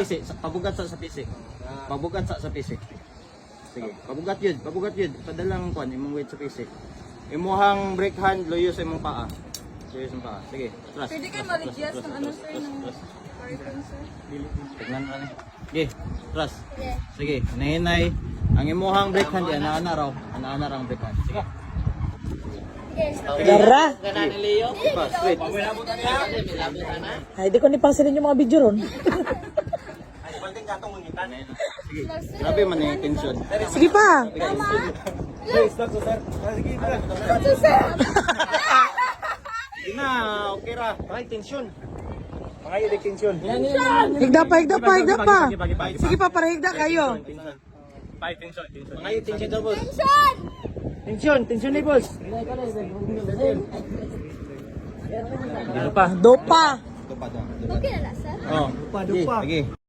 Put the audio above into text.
PC, pabugat sa PC. Pabugat sa PC. Sige, pabugat yun. Padalang kuan imong weight sa PC. Imuhang brake hand loyo sa imong paa. Loyo sa paa. Sige, trust. Pwede kayo mag-adjust ng ano sir, ng parking sir? Tignan mo ni. Sige, trust. Sige, hinay. Ang imuhang brake hand ana raw. Ana ang brake hand. Sige. Gara. Pa, straight. Ay, di ko ni pangsilin yung mga video ron. Sige. Grabe man yung tension. Sige pa. Sige na, okay ra. Right tension. Mga yung tension. Higda pa. Sige pa, para higda kayo. Mga yung tension daw, boss. Tension ni boss. Dopa. Ito pa daw. Okay na sir? Oh, dupa. Sige.